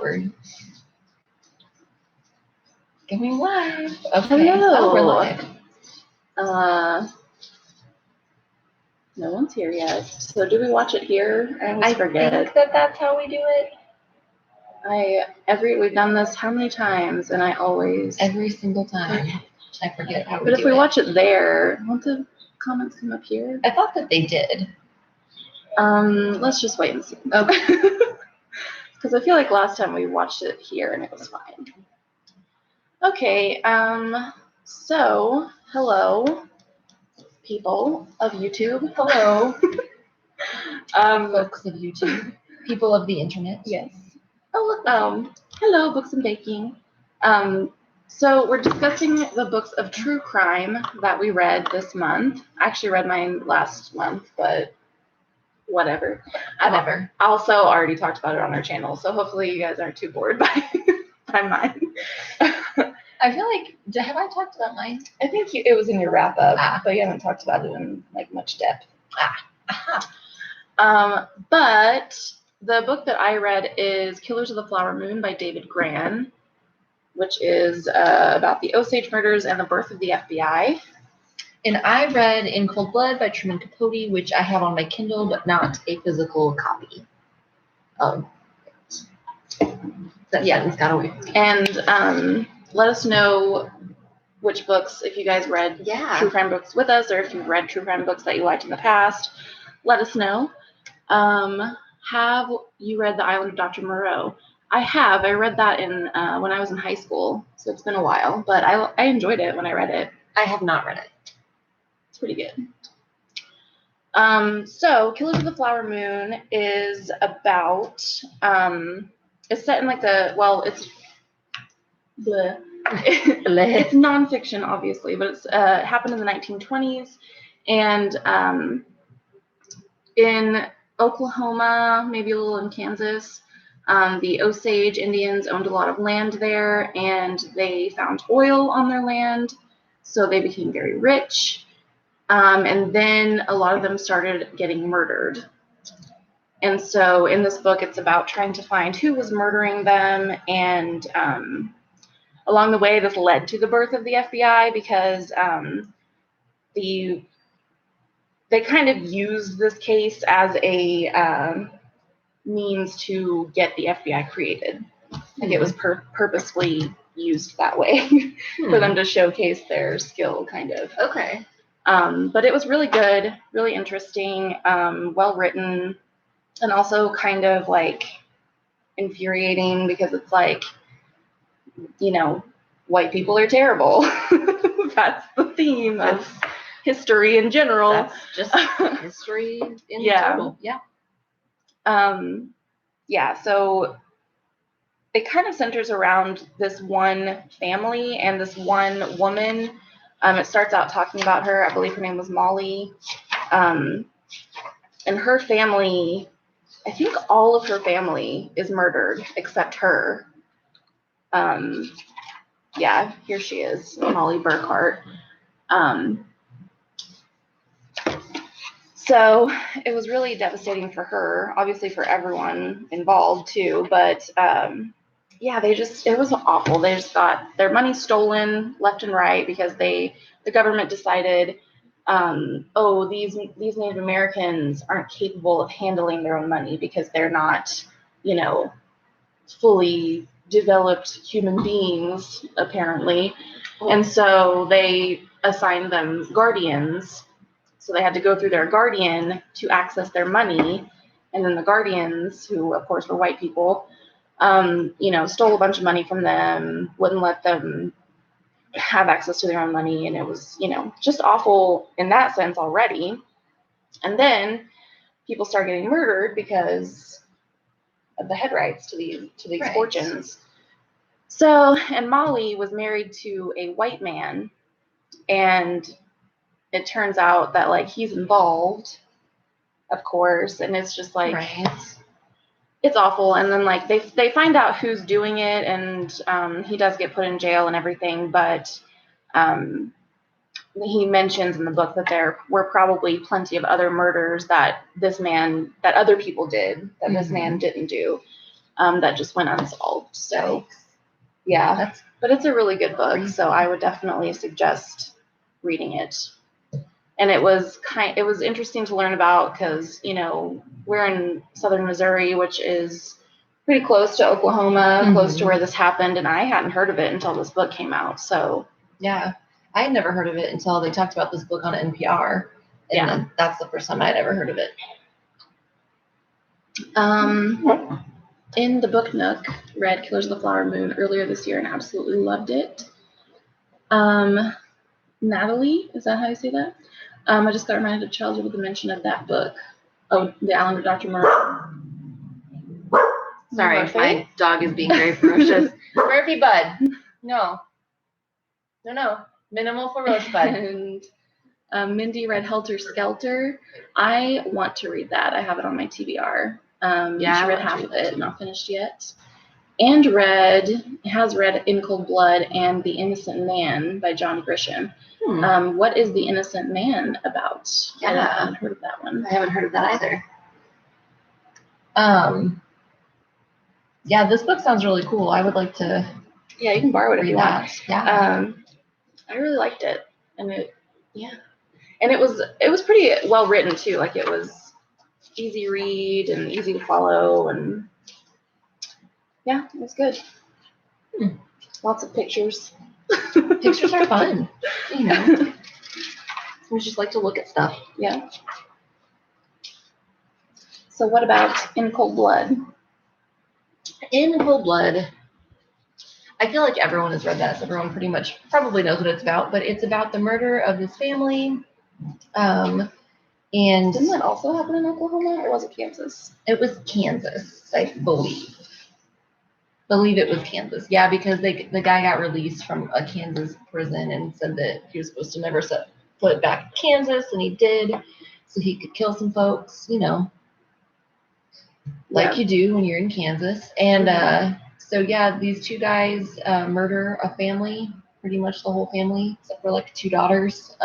awkward. Give me live. Okay. Hello. Oh, we're live. No one's here yet. So do we watch it here? I always forget. think that's how we do it. We've done this how many times, and I always. Every single time. I forget how we do it. But if we watch it there, won't the comments come up here? I thought that they did. Let's just wait and see. Okay. Because I feel like last time we watched it here and it was fine. Okay, so hello, people of YouTube. Hello. Folks of YouTube. People of the internet. Yes. Hello, Books and Baking. So we're discussing the books of true crime that we read this month. I actually read mine last month, but whatever. Whatever. I also already talked about it on our channel, so hopefully you guys aren't too bored by mine. I feel like, have I talked about mine? I think it was in your wrap up, but you haven't talked about it in like much depth. But the book that I read is Killers of the Flower Moon by David Grann, which is about the Osage murders and the birth of the FBI. And I read In Cold Blood by Truman Capote, which I have on my Kindle, but not a physical copy. That sentence got away from me. And let us know which books, if you guys read true crime books with us, or if you've read true crime books that you liked in the past, let us know. Have you read The Island of Dr. Moreau? I have. I read that in when I was in high school, so it's been a while, but I enjoyed it when I read it. I have not read it. It's pretty good. So Killers of the Flower Moon is about it's set in like it's it's nonfiction obviously, but it's happened in the 1920s, and in Oklahoma, maybe a little in Kansas, the Osage Indians owned a lot of land there, and they found oil on their land, so they became very rich. And then a lot of them started getting murdered. And so in this book, it's about trying to find who was murdering them. And along the way, this led to the birth of the FBI because they kind of used this case as a means to get the FBI created. Like it was purposefully used that way for them to showcase their skill, kind of. Okay. But it was really good, really interesting, well written, and also kind of like infuriating because it's like, white people are terrible. That's the theme of history in general. That's just history in general. Yeah. So it kind of centers around this one family and this one woman. It starts out talking about her. I believe her name was Molly. And her family, I think all of her family is murdered except her. Here she is, Molly Burkhart. So it was really devastating for her, obviously for everyone involved too, but it was awful. They just got their money stolen left and right because the government decided, these Native Americans aren't capable of handling their own money because they're not, fully developed human beings, apparently. And so they assigned them guardians. So they had to go through their guardian to access their money. And then the guardians, who of course were white people, stole a bunch of money from them, wouldn't let them have access to their own money. And it was, just awful in that sense already. And then people start getting murdered because of the head rights to these fortunes. So, and Molly was married to a white man, and it turns out that like he's involved, of course, and it's just like it's awful. And then like they find out who's doing it, and he does get put in jail and everything, but he mentions in the book that there were probably plenty of other murders that other people did that this man didn't do. that just went unsolved. So yeah, but it's a really good book. So I would definitely suggest reading it. And it was interesting to learn about because, you know, we're in southern Missouri, which is pretty close to Oklahoma, close to where this happened, and I hadn't heard of it until this book came out. So yeah, I had never heard of it until they talked about this book on NPR, and then that's the first time I'd ever heard of it. In the book nook, read Killers of the Flower Moon earlier this year and absolutely loved it. Natalie, is that how you say that? I just got reminded of childhood with the mention of that book. Oh, The Island of Dr. Murphy. Sorry, my dog is being very ferocious. Murphy Bud. No. Minimal for Rosebud. And Mindy read Helter Skelter. I want to read that. I have it on my TBR. She read half of it, not finished yet. And has read In Cold Blood and The Innocent Man by John Grisham. What is The Innocent Man about? Yeah. I haven't heard of that one. I haven't heard of that either. Yeah, this book sounds really cool. I would like to. Yeah, you can borrow it if you want. Yeah. I really liked it, and it was pretty well written too. Like it was easy read and easy to follow, and yeah, it was good. Lots of pictures. Pictures are fun. You know, we just like to look at stuff. Yeah. So what about In Cold Blood? In Cold Blood. I feel like everyone has read that. So everyone pretty much probably knows what it's about, but it's about the murder of this family. And didn't that also happen in Oklahoma, or was it Kansas? It was Kansas, I believe. It was Kansas. Yeah, because the guy got released from a Kansas prison and said that he was supposed to never set foot back in Kansas, and he did, so he could kill some folks, you know, like you do when you're in Kansas. And so yeah, these two guys murder a family, pretty much the whole family, except for like two daughters.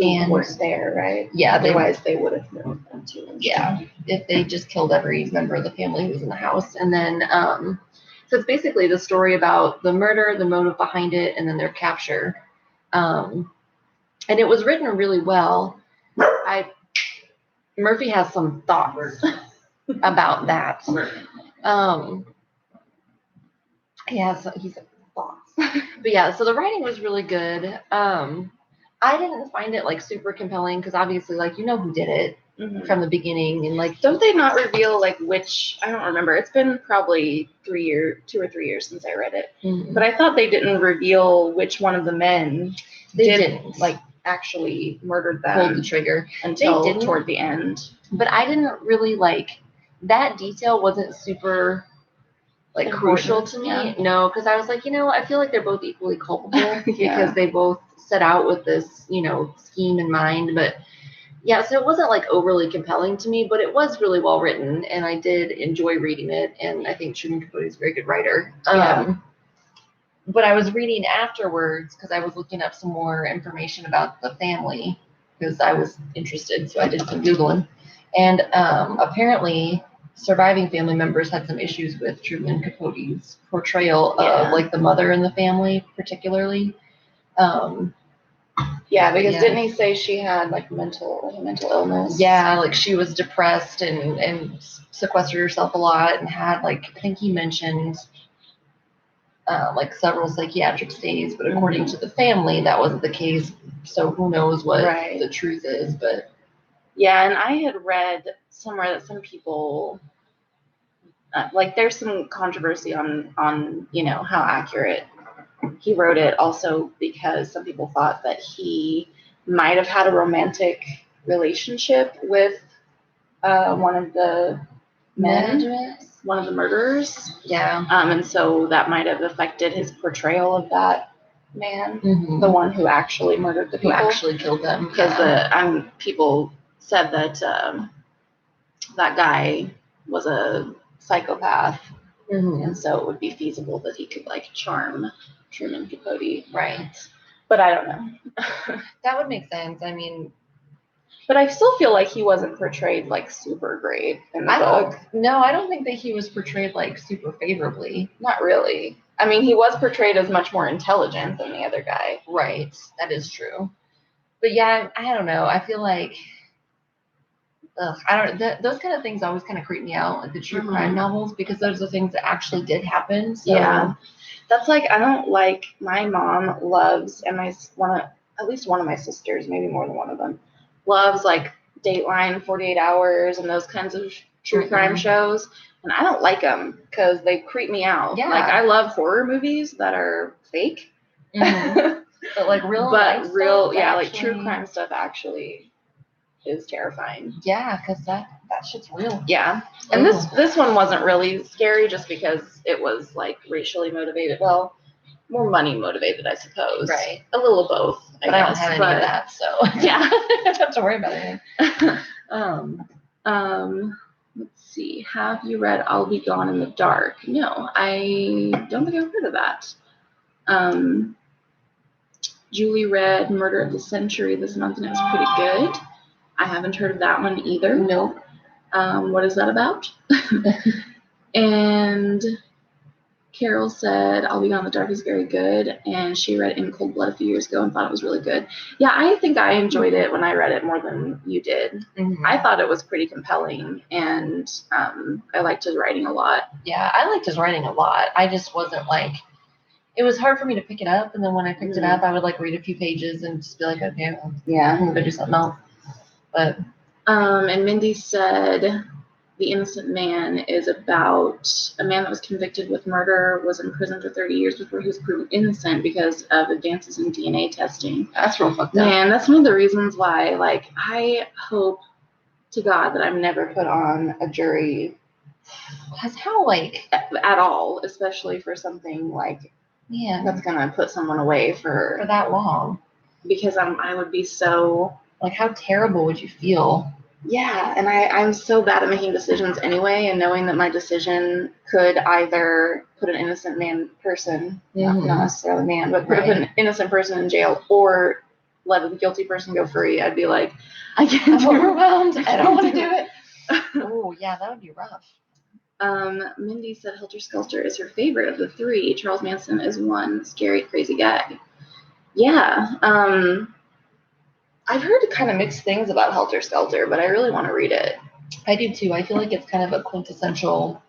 And weren't there, right? Yeah, otherwise they would have known them too. Yeah, if they just killed every member of the family who was in the house. And then so it's basically the story about the murder, the motive behind it, and then their capture. And it was written really well. Murphy has some thoughts about that. He has thoughts. But yeah, so the writing was really good. I didn't find it like super compelling because obviously, like, you know who did it from the beginning, and like, don't they not reveal like which? I don't remember. It's been probably 2 or 3 years since I read it, but I thought they didn't reveal which one of the men didn't like actually murdered them, pulled the trigger until toward the end. But I didn't really like that detail. Wasn't super like crucial to me. Yeah. No, because I was like, you know, I feel like they're both equally culpable because they both set out with this, you know, scheme in mind. But yeah, so it wasn't like overly compelling to me, but it was really well written, and I did enjoy reading it. And I think Truman Capote is a very good writer. But I was reading afterwards because I was looking up some more information about the family because I was interested. So I did some Googling, and apparently surviving family members had some issues with Truman Capote's portrayal of like the mother in the family, particularly. Because didn't he say she had like mental illness? Yeah, like she was depressed and sequestered herself a lot and had like, I think he mentioned like several psychiatric stays, but according to the family, that wasn't the case. So who knows what the truth is, but. Yeah, and I had read somewhere that some people, like there's some controversy on, you know, how accurate he wrote it, also because some people thought that he might have had a romantic relationship with one of the men, one of the murderers. Yeah. And so that might have affected his portrayal of that man, the one who actually murdered the people. Who actually killed them. Because people said that that guy was a psychopath, and so it would be feasible that he could like charm Truman Capote. Right. But I don't know. That would make sense. I mean, But I still feel like he wasn't portrayed like super great in the book. I don't think that he was portrayed like super favorably. Not really. I mean, he was portrayed as much more intelligent than the other guy. Right. That is true. But yeah, I don't know. I feel like those kind of things always kind of creep me out, like the true crime novels, because those are things that actually did happen. So. Yeah. That's like, I don't like, my mom loves, and at least one of my sisters, maybe more than one of them, loves like Dateline, 48 Hours, and those kinds of true crime shows. And I don't like them because they creep me out. Yeah. Like, I love horror movies that are fake. But like like true crime stuff actually is terrifying. Yeah, because that shit's real. Yeah. And this one wasn't really scary just because it was like racially motivated. Well, more money motivated, I suppose. Right. A little of both, I guess. I don't have any of that, so yeah. I don't have to worry about it. Let's see. Have you read I'll Be Gone in the Dark? No, I don't think I've heard of that. Julie read Murder of the Century this month, and it was pretty good. I haven't heard of that one either. Nope. What is that about? And Carol said I'll Be Gone in the Dark is very good, and she read In Cold Blood a few years ago and thought it was really good. Yeah, I think I enjoyed it when I read it more than you did. Mm-hmm. I thought it was pretty compelling, and I liked his writing a lot. Yeah, I liked his writing a lot. I just wasn't like, it was hard for me to pick it up, and then when I picked it up, I would like read a few pages and just be like, okay, well, I'm gonna go do something else. But and Mindy said The Innocent Man is about a man that was convicted with murder, was in prison for 30 years before he was proven innocent because of advances in DNA testing. That's real fucked up. Man, that's one of the reasons why, like, I hope to God that I'm never put on a jury. That's how, like, at all, especially for something like that's gonna put someone away for that long. Because I would be so, like, how terrible would you feel? Yeah, and I'm so bad at making decisions anyway, and knowing that my decision could either put an innocent person, not necessarily man, but put an innocent person in jail or let a guilty person go free, I'd be like, I can't I'm overwhelmed. I don't want to do it. Oh, yeah, that would be rough. Mindy said Helter Skelter is her favorite of the three. Charles Manson is one scary, crazy guy. Yeah. I've heard kind of mixed things about Helter Skelter, but I really want to read it. I do too. I feel like it's kind of a quintessential,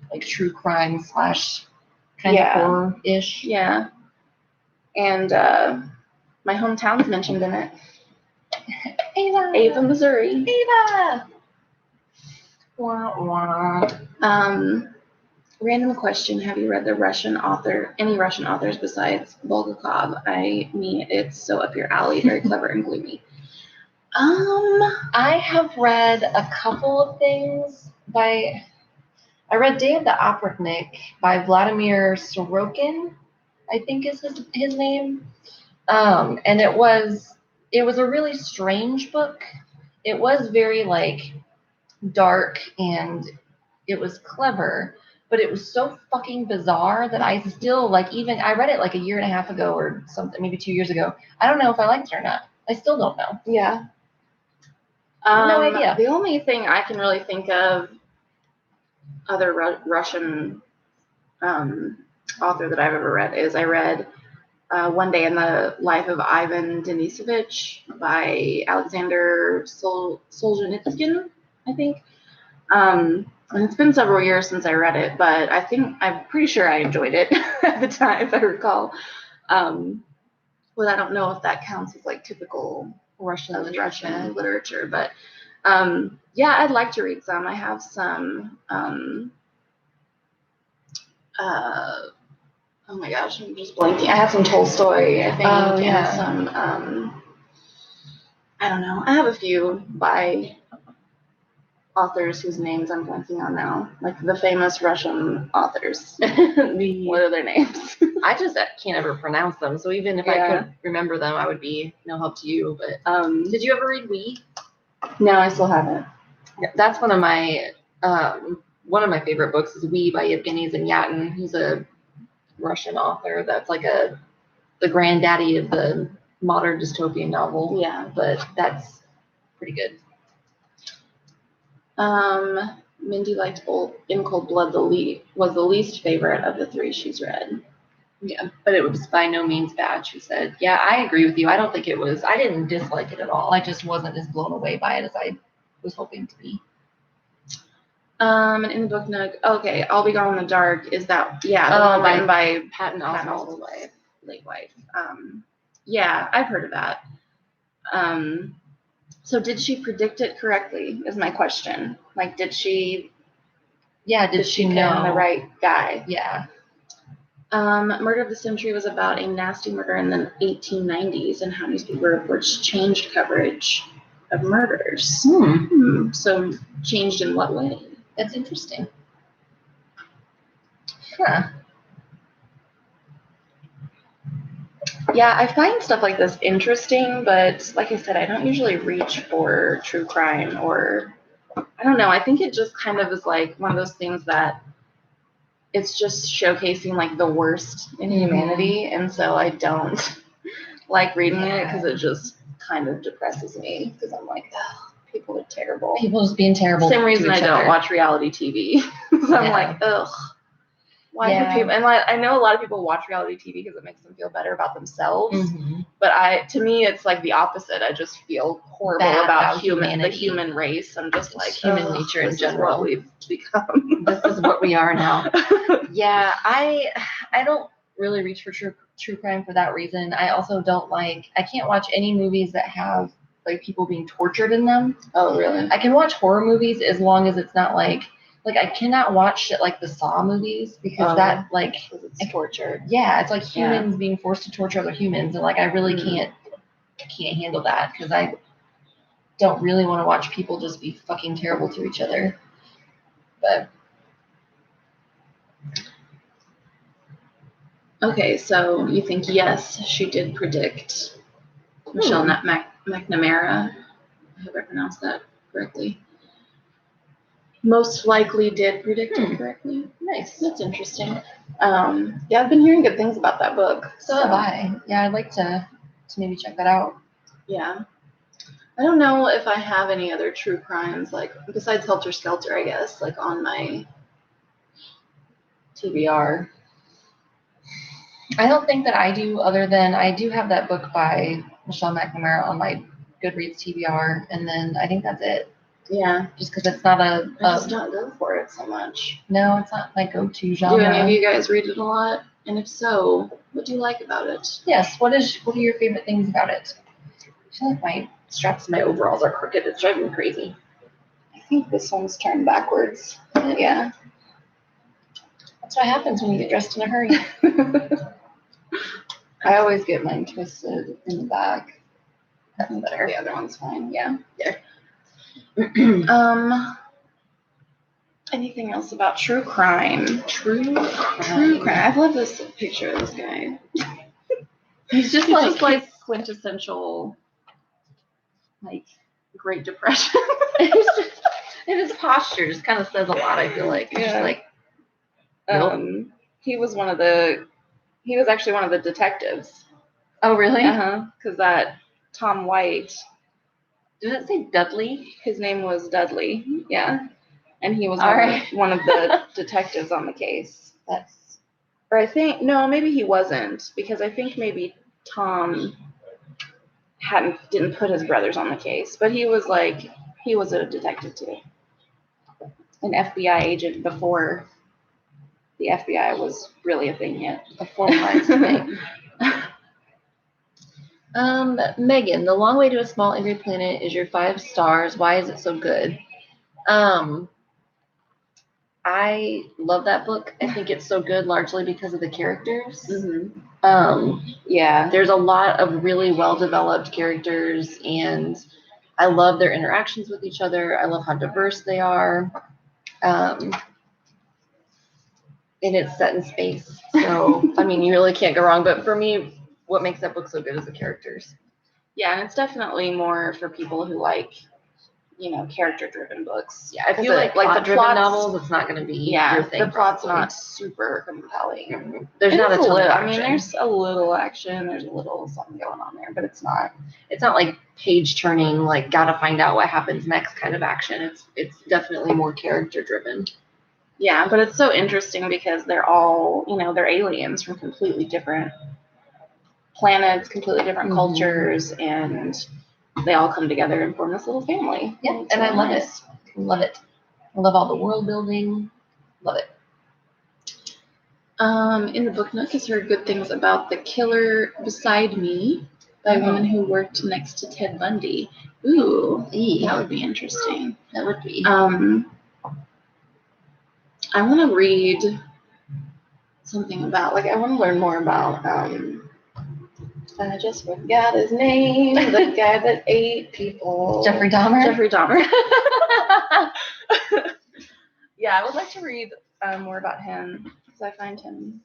like, true crime / kind of horror-ish. Yeah. And my hometown's mentioned in it. Ava, Missouri. Ava! Wah, wah. Random question: have you read any Russian authors besides Bulgakov? I mean, it's so up your alley, very clever and gloomy. I have read a couple of things I read Day of the Oprotnik by Vladimir Sorokin, I think is his name. And it was a really strange book. It was very, like, dark, and it was clever, but it was so fucking bizarre that I still, like, I read it like a year and a half ago or something, maybe 2 years ago. I don't know if I liked it or not. I still don't know. Yeah. No idea. The only thing I can really think of, other Russian author that I've ever read, is I read One Day in the Life of Ivan Denisovich by Alexander Solzhenitsyn, I think. And it's been several years since I read it, but I'm pretty sure I enjoyed it at the time, if I recall. Well, I don't know if that counts as, like, typical Russian literature, but yeah, I'd like to read some. I have some. Oh my gosh, I'm just blanking. I have some Tolstoy, I think, and some. I don't know. I have a few by authors whose names I'm blanking on now, like the famous Russian authors. What are their names? I just can't ever pronounce them, so even if I could remember them, I would be no help to you. But did you ever read We? No, I still haven't. That's one of my favorite books is We by Yevgeny Zanyatin. He's a Russian author that's like the granddaddy of the modern dystopian novel. Yeah, but that's pretty good. Mindy liked In Cold Blood was the least favorite of the 3 she's read. Yeah, but it was by no means bad, she said. Yeah, I agree with you. I don't think it was. I didn't dislike it at all. I just wasn't as blown away by it as I was hoping to be. And in the book nook, okay, I'll Be Gone in the Dark is that, the one written by Patton Oswalt's late wife. Yeah, I've heard of that. So did she predict it correctly is my question. Like, did she know the right guy? Yeah. Murder of the Century was about a nasty murder in the 1890s and how newspaper reports changed coverage of murders. So changed in what way? That's interesting. Huh. Yeah, I find stuff like this interesting, but like I said, I don't usually reach for true crime or, I don't know, I think it just kind of is like one of those things that it's just showcasing like the worst in humanity, and so I don't like reading it because it just kind of depresses me because I'm like, oh, people are terrible. People just being terrible. Same reason I don't watch reality TV. So I'm like, ugh. Why do people? And like, I know a lot of people watch reality TV because it makes them feel better about themselves. But to me, it's like the opposite. I just feel horrible about the human race. I'm just like human nature in general. This is what we've become. This is what we are now. Yeah, I don't really reach for true crime for that reason. I also don't I can't watch any movies that have like people being tortured in them. Oh, really? I can watch horror movies as long as it's not like I cannot watch shit like the Saw movies because that it's torture. Yeah, it's like humans being forced to torture other humans, and like I really can't handle that because I don't really want to watch people just be fucking terrible to each other. But okay, so you think yes, she did predict Michelle McNamara. I hope I pronounced that correctly. Most likely did predict it correctly. Nice. That's interesting. Yeah, I've been hearing good things about that book. So have I. Yeah, I'd like to maybe check that out. Yeah. I don't know if I have any other true crimes, like, besides Helter Skelter, I guess, like, on my TBR. I don't think that I do, other than I do have that book by Michelle McNamara on my Goodreads TBR, and then I think that's it. Yeah. Just because it's not I just don't go for it so much. No, it's not my go-to genre. Do any of you guys read it a lot? And if so, what do you like about it? Yes. What are your favorite things about it? I feel like my straps in my overalls are crooked. It's driving me crazy. I think this one's turned backwards. Yeah. That's what happens when you get dressed in a hurry. I always get mine twisted in the back. That's better. The other one's fine. Yeah. There. Anything else about true crime? True crime. I love this picture of this guy. He's just like quintessential, like, Great Depression. And his posture just kind of says a lot. I feel like. Yeah. Just like. Nope. He was actually one of the detectives. Oh, really? Because that Tom White. Did it say Dudley? His name was Dudley. Yeah. And he was one of the detectives on the case. No, maybe he wasn't, because I think maybe Tom didn't put his brothers on the case, but he was a detective too. An FBI agent before the FBI was really a thing yet. A formalized thing. Megan, The Long Way to a Small Angry Planet is your 5 stars. Why is it so good? I love that book. I think it's so good largely because of the characters. Yeah. There's a lot of really well-developed characters, and I love their interactions with each other. I love how diverse they are. And it's set in space. So, I mean, you really can't go wrong. But for me, what makes that book so good is the characters. Yeah, and it's definitely more for people who like character-driven books. Yeah, if you like plot-driven novels, it's not going to be your thing. The plot's probably not super compelling. Mm-hmm. There's not a ton of action. There's a little action. There's a little something going on there, but it's not like page-turning, like gotta find out what happens next kind of action. It's definitely more character-driven. Yeah, but it's so interesting because they're all, they're aliens from completely different planets, completely different cultures, and they all come together and form this little family. Yeah, and I love it. Love it. I love all the world building. Love it. In the book nook, is heard good things about The Killer Beside Me by a woman who worked next to Ted Bundy. Ooh, that would be interesting. That would be. I want to read something about, I want to learn more about, I just forgot his name, the guy that ate people. Jeffrey Dahmer? Yeah, I would like to read more about him because I find him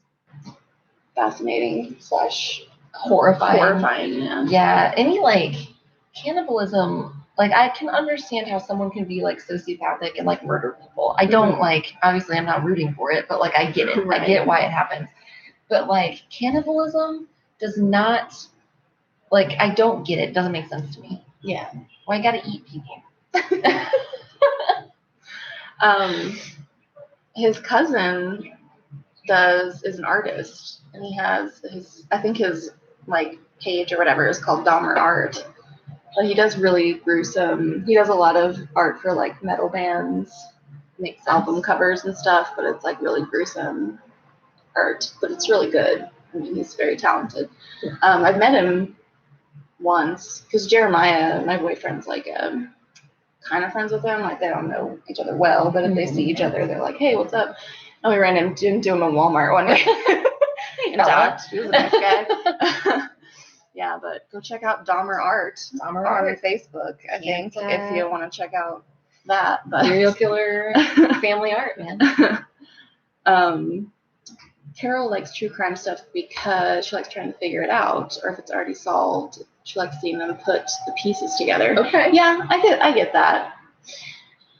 fascinating / horrifying. Yeah, any cannibalism. I can understand how someone can be sociopathic and murder people. I don't obviously I'm not rooting for it, but I get it. Right. I get why it happens. But cannibalism does not I don't get it. It doesn't make sense to me. Yeah. Why I gotta eat people? His cousin is an artist, and he has his page or whatever is called Dahmer Art. But he does really gruesome. He does a lot of art for metal bands, makes album covers and stuff. But it's really gruesome art. But it's really good. I mean, he's very talented. I've met him once because Jeremiah, my boyfriend's kind of friends with him. They don't know each other well, but if they see each other, they're like, "Hey, what's up?" And we ran into him in Walmart one day and talked. He was a nice guy. Yeah, but go check out Dahmer Art on Facebook. I think if you want to check out that, but serial killer family art, man. Carol likes true crime stuff because she likes trying to figure it out, or if it's already solved, she likes seeing them put the pieces together. Okay. Yeah, I get that.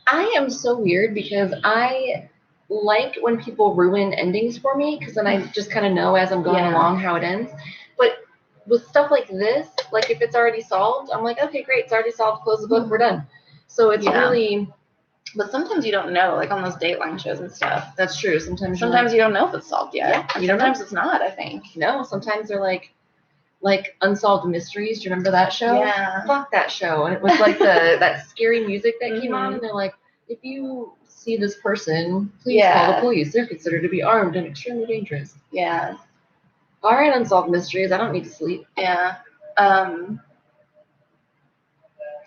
I am so weird because I like when people ruin endings for me because then I just kind of know as I'm going along how it ends. But with stuff like this, if it's already solved, I'm like, okay, great, it's already solved, close the book, we're done. So it's really... But sometimes you don't know, on those Dateline shows and stuff. That's true. Sometimes you don't know if it's solved yet. Yeah, and sometimes it's not, I think. No, sometimes they're like Unsolved Mysteries. Do you remember that show? Yeah. Fuck that show. And it was that scary music that came on, and they're like, if you see this person, please call the police. They're considered to be armed and extremely dangerous. Yeah. All right, Unsolved Mysteries. I don't need to sleep. Yeah.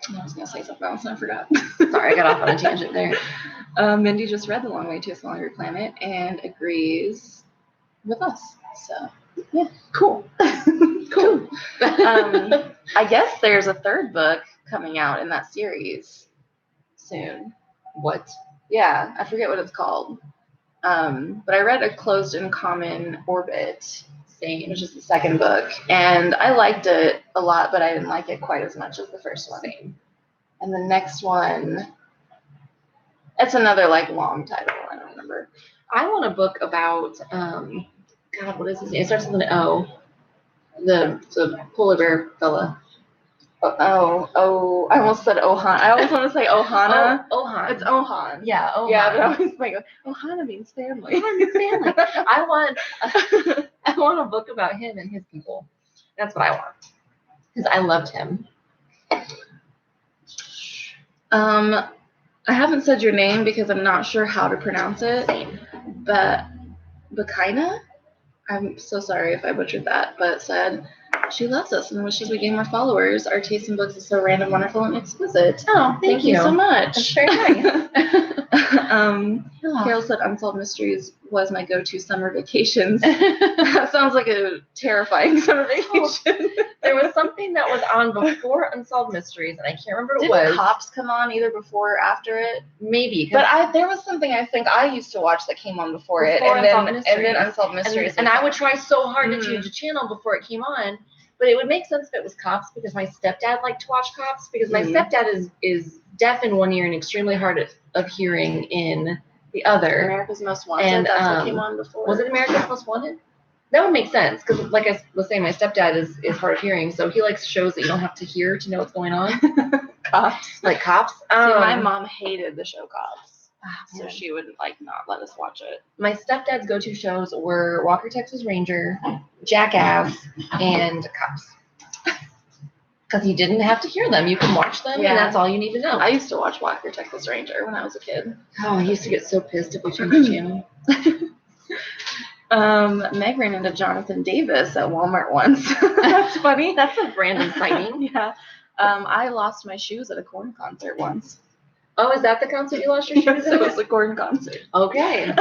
I was going to say something else and I forgot. Sorry, I got off on a tangent there. Mindy just read The Long Way to a Smaller Planet and agrees with us. So, yeah. Cool. Cool. I guess there's a third book coming out in that series soon. What? Yeah, I forget what it's called. But I read A Closed and Common Orbit, which is the second book, and I liked it a lot, but I didn't like it quite as much as the first one. Same. And the next one, it's another long title. I don't remember. I want a book about God, what is his name? It starts with an O. The polar bear fella. Oh! I almost said Ohan. I always want to say Ohana. Ohan. It's Ohan. Yeah, Ohan. Yeah, but I always Ohana means family. Ohana means family. I want a book about him and his people. That's what I want. Because I loved him. I haven't said your name because I'm not sure how to pronounce it. Same. But Bakaina? I'm so sorry if I butchered that, but said she loves us and wishes we gain more followers. Our taste in books is so random, wonderful, and exquisite. Oh, thank you so much. That's very nice. Carol said Unsolved Mysteries was my go-to summer vacations. That sounds like a terrifying summer vacation. There was something that was on before Unsolved Mysteries, and I can't remember what it was. Did Cops come on either before or after it? Maybe. But there was something I think I used to watch that came on before it, and then Unsolved Mysteries. And I would try so hard to change the channel before it came on, but it would make sense if it was Cops because my stepdad liked to watch Cops because my stepdad is deaf in one ear and extremely hard of hearing in the other. America's Most Wanted. And that's what came on before. Was it America's Most Wanted? That would make sense because, like I was saying, my stepdad is hard of hearing, so he likes shows that you don't have to hear to know what's going on. Cops. Like Cops. See, my mom hated the show Cops, so man. she would like not let us watch it. My stepdad's go-to shows were Walker Texas Ranger, Jackass, and Cops. Because you didn't have to hear them. You can watch them, and that's all you need to know. I used to watch Walker Texas Ranger when I was a kid. Oh, I used to get so pissed if we changed the channel. Meg ran into Jonathan Davis at Walmart once. That's funny. That's a random sighting. Yeah. I lost my shoes at a Korn concert once. Oh, is that the concert you lost your shoes Yes, it was a Korn concert. Okay.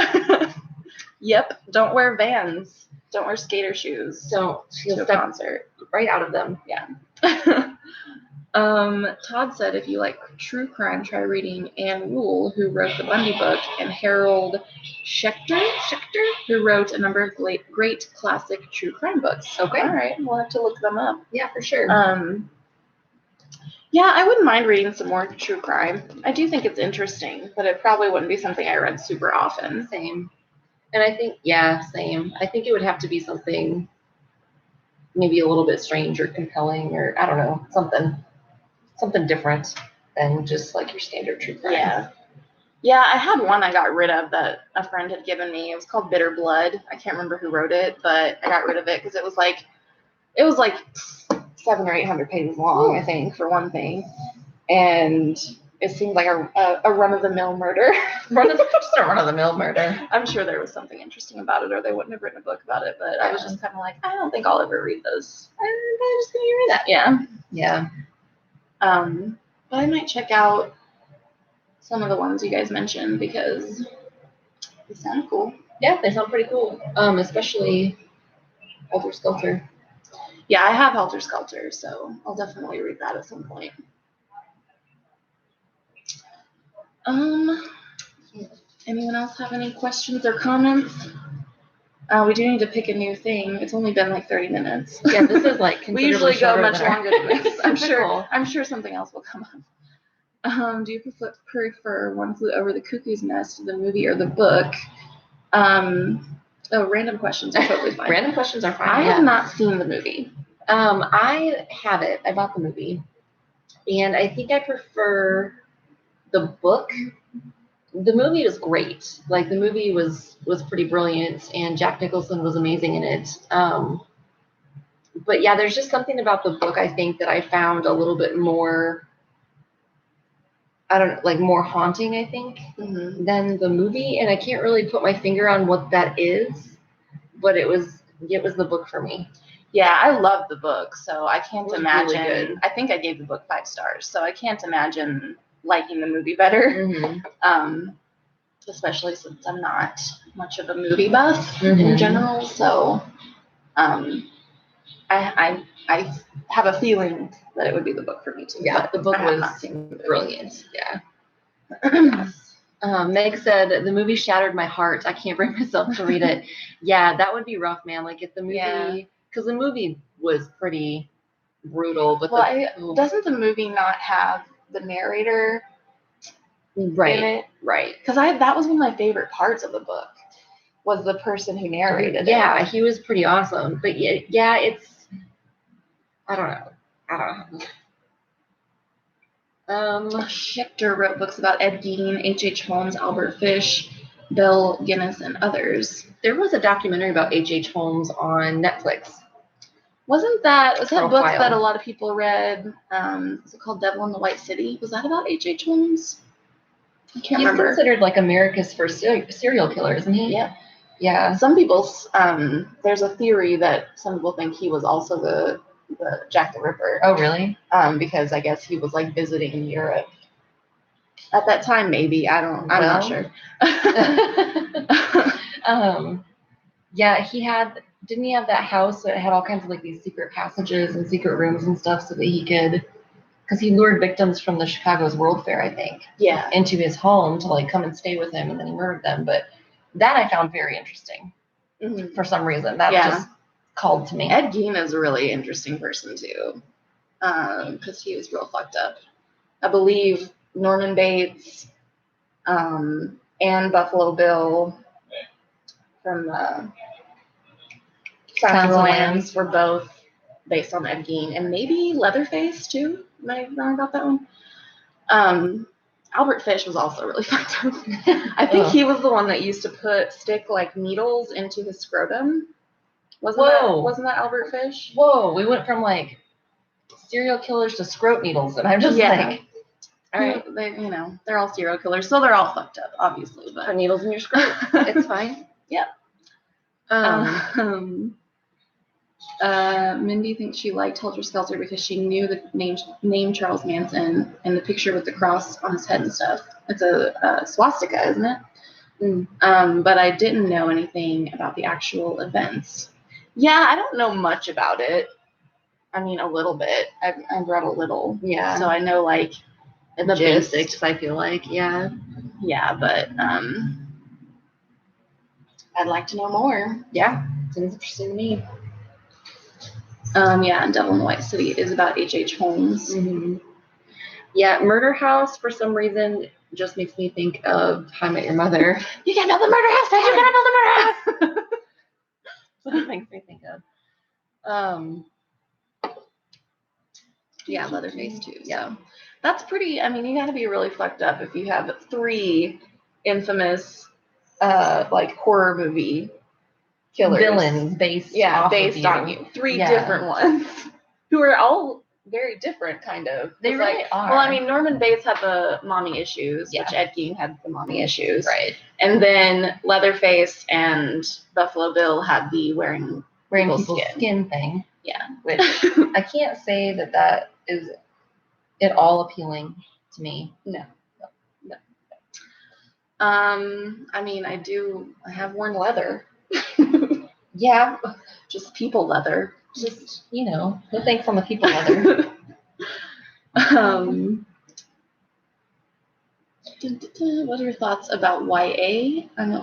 Yep. Don't wear Vans. Don't wear skater shoes. Don't. To a concert. Right out of them. Yeah. Todd said if you like true crime, try reading Anne Rule, who wrote the Bundy book, and Harold Schechter, who wrote a number of great classic true crime books. Okay. All right. We'll have to look them up. Yeah, for sure. Yeah, I wouldn't mind reading some more true crime. I do think it's interesting, but it probably wouldn't be something I read super often. Same. And I think, same. I think it would have to be something maybe a little bit strange or compelling or, I don't know, something different than just like your standard true crime. Yeah. Yeah, I had one I got rid of that a friend had given me. It was called Bitter Blood. I can't remember who wrote it, but I got rid of it because it was like 700 or 800 pages long, I think, for one thing. And it seemed like a run-of-the-mill murder. Just a run-of-the-mill murder. I'm sure there was something interesting about it, or they wouldn't have written a book about it, but I was just kind of like, I don't think I'll ever read those. I'm probably just going to read that. Yeah. Yeah. But I might check out some of the ones you guys mentioned because they sound cool. Yeah, they sound pretty cool. Especially Helter Skelter. Yeah, I have Helter Skelter, so I'll definitely read that at some point. Anyone else have any questions or comments? We do need to pick a new thing. It's only been like 30 minutes. Yeah, this is like we usually go much than longer than this. I'm sure something else will come up. Do you prefer One Flew Over the Cuckoo's Nest, the movie, or the book? Random questions are totally fine. Random questions are fine. I have not seen the movie. I have it. I bought the movie. And I think I prefer the book. The movie was great. Like, the movie was pretty brilliant, and Jack Nicholson was amazing in it. But yeah, there's just something about the book, I think, that I found a little bit more, more haunting, I think, than the movie. And I can't really put my finger on what that is, but it was the book for me. Yeah, I love the book, so I can't imagine. Really good. I think I gave the book 5 stars, so I can't imagine liking the movie better. Especially since I'm not much of a movie buff in general, so I have a feeling that it would be the book for me too. Yeah, the book was brilliant. Yeah. Meg said the movie shattered my heart. I can't bring myself to read it. Yeah, that would be rough, man. Like, if the movie, because the movie was pretty brutal, but doesn't the movie not have the narrator? Right. In it? Right. Because that was one of my favorite parts of the book, was the person who narrated it. Yeah, he was pretty awesome. But yeah, it's, I don't know. Schechter wrote books about Ed Gein, H.H. Holmes, Albert Fish, Bill Guinness, and others. There was a documentary about H.H. Holmes on Netflix. Was that book that a lot of people read? Was it called Devil in the White City? Was that about H.H. Holmes? I can't remember. He's considered like America's first serial killer, isn't he? Yeah. Yeah. Some people, there's a theory that some people think he was also the Jack the Ripper. Oh, really? Because I guess he was like visiting in Europe at that time. Maybe I'm not sure. Yeah, didn't he have that house that had all kinds of like these secret passages and secret rooms and stuff so that he could. Because he lured victims from the Chicago's World Fair, I think, into his home to like come and stay with him, and then he murdered them. But that I found very interesting for some reason. That just called to me. Ed Gein is a really interesting person too, because he was real fucked up. I believe Norman Bates, and Buffalo Bill from Silence of the Lambs were both based on Ed Gein, and maybe Leatherface too. Am I wrong about that one? Albert Fish was also really fucked up. I think he was the one that used to stick like needles into his scrotum. Wasn't that Albert Fish? Whoa, we went from like serial killers to scrot needles, and I'm just like, all right, they're all serial killers, so they're all fucked up, obviously. But put needles in your scrot, it's fine. Yeah. Mindy thinks she liked Helter Skelter because she knew the name Charles Manson and the picture with the cross on his head and stuff. It's a swastika, isn't it? But I didn't know anything about the actual events. Yeah, I don't know much about it. I mean, a little bit. I've read a little. Yeah. So I know like the basics, I feel like. Yeah. Yeah, but I'd like to know more. Yeah. Seems interesting to me. Yeah, and Devil in the White City is about H.H. Holmes. Mm-hmm. Yeah, Murder House for some reason just makes me think of How I Met Your Mother. You gotta build the murder house! You gotta build the murder house! That's what it makes me think of. Yeah, Leatherface too. Yeah, so that's pretty. I mean, you gotta be really fucked up if you have 3 infamous, like horror movie killers, villains based on you. 3 different ones who are all very different, kind of. They really are. Well, I mean, Norman Bates had the mommy issues, which Ed Gein had the mommy issues, right? And then Leatherface and Buffalo Bill had the wearing people's skin thing. Yeah, which I can't say that is at all appealing to me. No. I mean, I have worn leather. Yeah, just people leather. Just, no thanks on the people leather. What are your thoughts about YA? Am I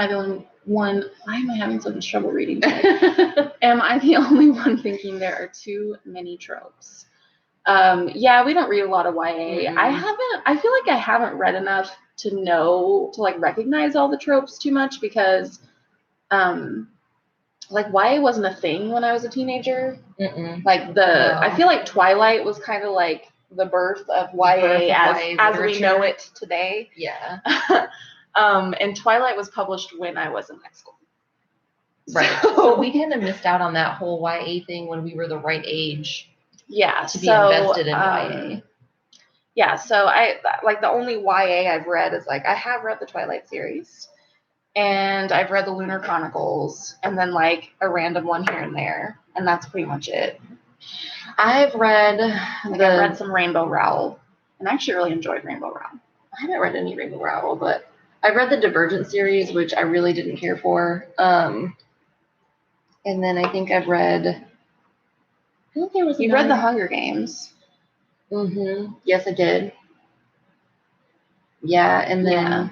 the only one? Why am I having so much trouble reading today? Am I the only one thinking there are too many tropes? Yeah, we don't read a lot of YA. I feel like I haven't read enough to like recognize all the tropes too much because like YA wasn't a thing when I was a teenager. Like I feel like Twilight was kind of like the birth of YA as we know it today. Yeah. And Twilight was published when I was in high school. Right. So we kind of missed out on that whole YA thing when we were the right age. Yeah. To be invested in YA. Yeah. So the only YA I've read is like I have read the Twilight series. And I've read the Lunar Chronicles, and then like a random one here and there, and that's pretty much it. I've read I've read some Rainbow Rowell, and I actually really enjoyed Rainbow Rowell. I haven't read any Rainbow Rowell, but I've read the Divergent series, which I really didn't care for. And then I think I've read. I think there was. You read the Hunger Games. Mm-hmm. Yes, I did. Yeah, and then. Yeah.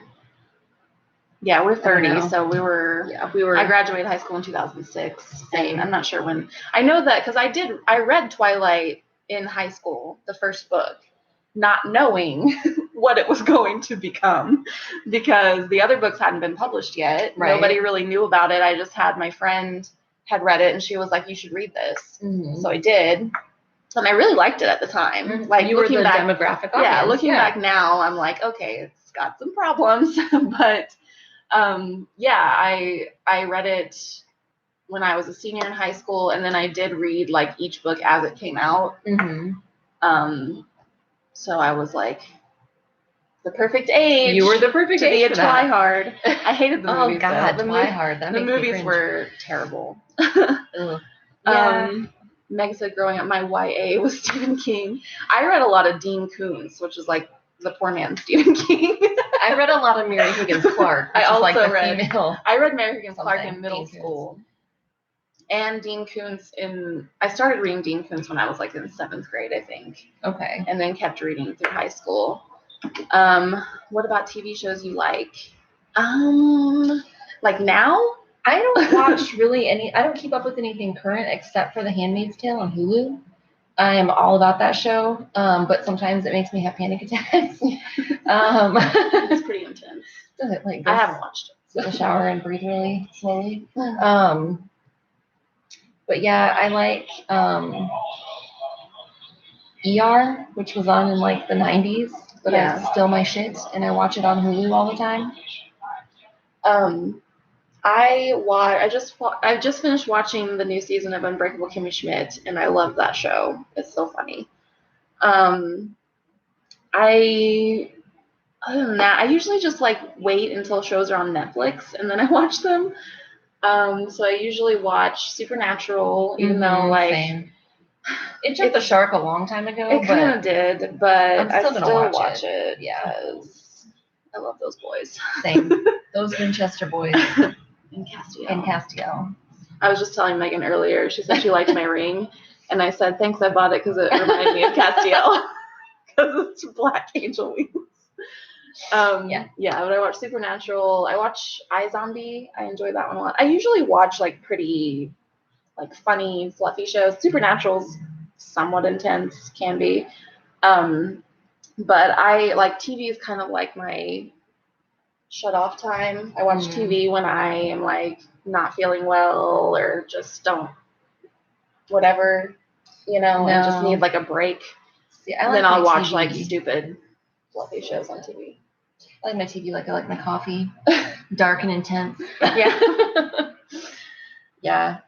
Yeah, we're 30, so we were. I graduated high school in 2006. And I'm not sure when. I know that because I read Twilight in high school, the first book, not knowing what it was going to become, because the other books hadn't been published yet. Right. Nobody really knew about it. I just had my friend had read it, and she was like, "You should read this." Mm-hmm. So I did, and I really liked it at the time. Mm-hmm. Like you were the demographic audience. Yeah, looking back now, I'm like, okay, it's got some problems, but. I read it when I was a senior in high school, and then I did read like each book as it came out. Mm-hmm. So I was like the perfect age. You were the perfect to age be a twihard. I hated the movies. Oh God, twihard. The movies were terrible. Meg said growing up, my YA was Stephen King. I read a lot of Dean Koontz, which is like the poor man Stephen King. I read a lot of Mary Higgins Clark. I read Mary Higgins Clark in middle school. And Dean Koontz I started reading Dean Koontz when I was like in 7th grade, I think. Okay. And then kept reading through high school. What about TV shows you like? Like now? I don't watch really I don't keep up with anything current except for The Handmaid's Tale on Hulu. I am all about that show, but sometimes it makes me have panic attacks. It's pretty intense. Does it like I haven't watched it. Sit in the shower and breathe really slowly. But yeah, I like ER, which was on in like the 90s, but it's still my shit, and I watch it on Hulu all the time. I just finished watching the new season of Unbreakable Kimmy Schmidt, and I love that show. It's so funny. Other than that, I usually just like wait until shows are on Netflix and then I watch them. So I usually watch Supernatural, even though like same. It jumped the shark a long time ago. It kind of did, but I still watch it. Yeah, because I love those boys. Same. Those Winchester boys. And Castiel. I was just telling Megan earlier. She said she liked my ring, and I said thanks. I bought it because it reminded me of Castiel because it's black angel wings. Yeah. But I watch Supernatural. I watch iZombie. I enjoy that one a lot. I usually watch like pretty, like funny, fluffy shows. Supernatural's somewhat intense, can be. But I like TV is kind of like my shut off time. I watch TV when I am like not feeling well or just don't, whatever, and just need like a break. See, then I'll watch like stupid, fluffy shows on TV. I like my TV like I like my coffee, dark and intense. Yeah. Yeah.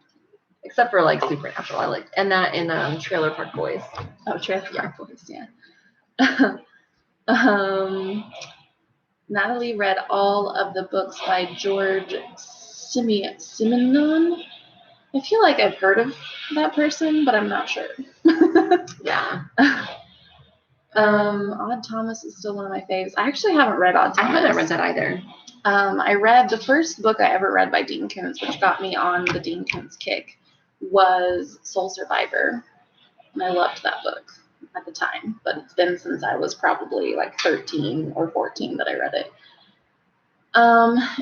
Except for like Supernatural, I like, and that in Trailer Park Boys. Oh, Trailer Park Boys, yeah. Natalie read all of the books by George Simenon. I feel like I've heard of that person, but I'm not sure. Yeah. Odd Thomas is still one of my faves. I actually haven't read Odd Thomas. I haven't read that either. I read the first book I ever read by Dean Koontz, which got me on the Dean Koontz kick, was Soul Survivor. And I loved that book at the time, but it's been since I was probably like 13 or 14 that I read it.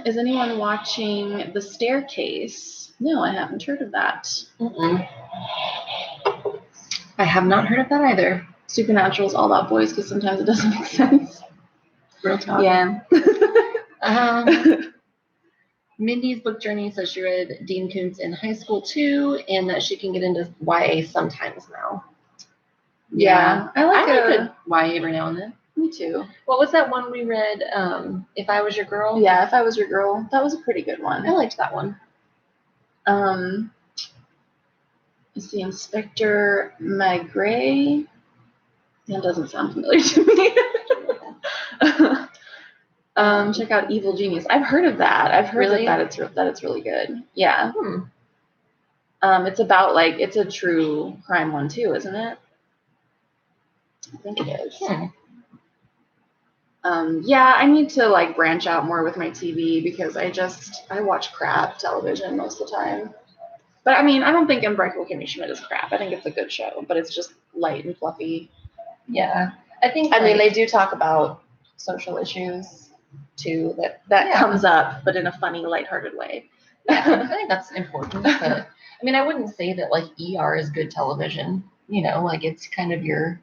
Is anyone watching The Staircase? No, I haven't heard of that. I have not heard of that either. Supernatural's all about boys because sometimes it doesn't make sense. Real talk. Yeah. Mindy's book journey says she read Dean Koontz in high school too, and that she can get into YA sometimes now. Yeah. I like a YA every now and then. Me too. What was that one we read? If I Was Your Girl? Yeah, If I Was Your Girl. That was a pretty good one. I liked that one. Let's see, Inspector Maigret. That doesn't sound familiar to me. Check out Evil Genius. I've heard of that. I've heard that it's really good. Yeah. It's about like it's a true crime one too, isn't it? I think it is. Yeah, I need to like branch out more with my TV because I watch crap television most of the time. But I mean, I don't think Unbreakable Kimmy Schmidt is crap. I think it's a good show, but it's just light and fluffy. Yeah, I mean, they do talk about social issues too. That comes up, but in a funny, lighthearted way. Yeah, I think that's important. But I mean, I wouldn't say that like ER is good television. Like it's kind of your